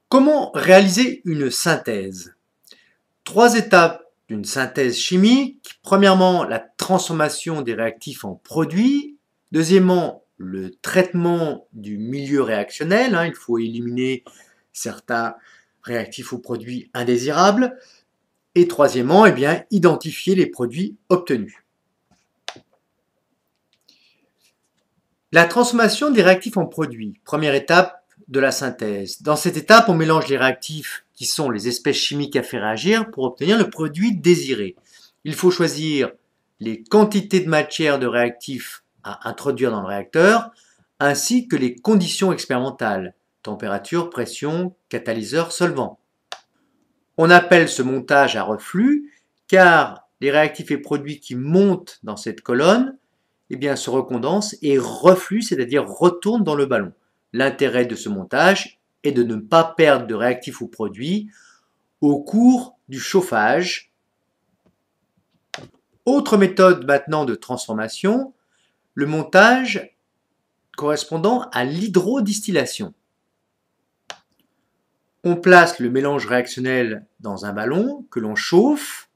Comment réaliser une synthèse? Trois étapes d'une synthèse chimique. Premièrement, la transformation des réactifs en produits. Deuxièmement, le traitement du milieu réactionnel. Il faut éliminer certains réactifs ou produits indésirables. Et troisièmement, identifier les produits obtenus. La transformation des réactifs en produits. Première étape de la synthèse. Dans cette étape, on mélange les réactifs qui sont les espèces chimiques à faire réagir pour obtenir le produit désiré. Il faut choisir les quantités de matière de réactifs à introduire dans le réacteur, ainsi que les conditions expérimentales, température, pression, catalyseur, solvant. On appelle ce montage à reflux car les réactifs et produits qui montent dans cette colonne se recondensent et refluent, c'est-à-dire retournent dans le ballon. L'intérêt de ce montage est de ne pas perdre de réactifs ou produits au cours du chauffage. Autre méthode maintenant de transformation, le montage correspondant à l'hydrodistillation. On place le mélange réactionnel dans un ballon que l'on chauffe.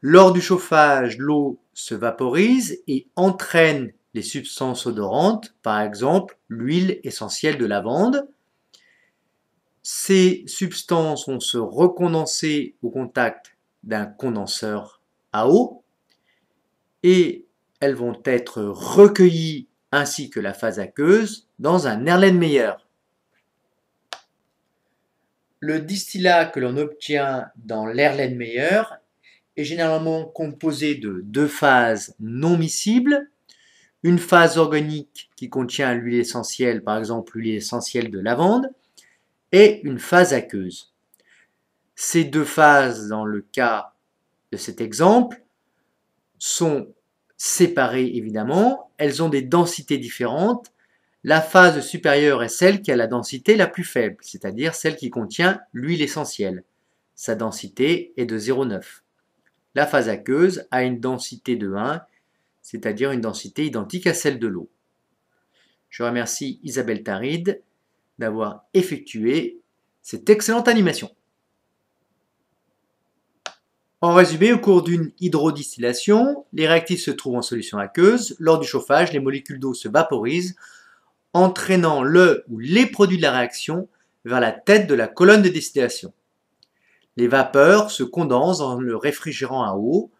Lors du chauffage, l'eau se vaporise et entraîne les substances odorantes, par exemple l'huile essentielle de lavande. Ces substances vont se recondenser au contact d'un condenseur à eau et elles vont être recueillies ainsi que la phase aqueuse dans un Erlenmeyer. Le distillat que l'on obtient dans l'Erlenmeyer est généralement composé de deux phases non miscibles, une phase organique qui contient l'huile essentielle, par exemple l'huile essentielle de lavande, et une phase aqueuse. Ces deux phases, dans le cas de cet exemple, sont séparées évidemment, elles ont des densités différentes. La phase supérieure est celle qui a la densité la plus faible, c'est-à-dire celle qui contient l'huile essentielle. Sa densité est de 0,9. La phase aqueuse a une densité de 1, c'est-à-dire une densité identique à celle de l'eau. Je remercie Isabelle Taride d'avoir effectué cette excellente animation. En résumé, au cours d'une hydrodistillation, les réactifs se trouvent en solution aqueuse. Lors du chauffage, les molécules d'eau se vaporisent, entraînant le ou les produits de la réaction vers la tête de la colonne de distillation. Les vapeurs se condensent dans le réfrigérant à eau.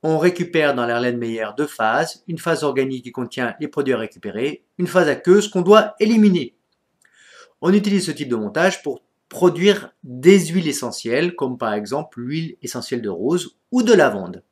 On récupère dans l'Erlenmeyer deux phases, une phase organique qui contient les produits à récupérer, une phase aqueuse qu'on doit éliminer. On utilise ce type de montage pour produire des huiles essentielles, comme par exemple l'huile essentielle de rose ou de lavande.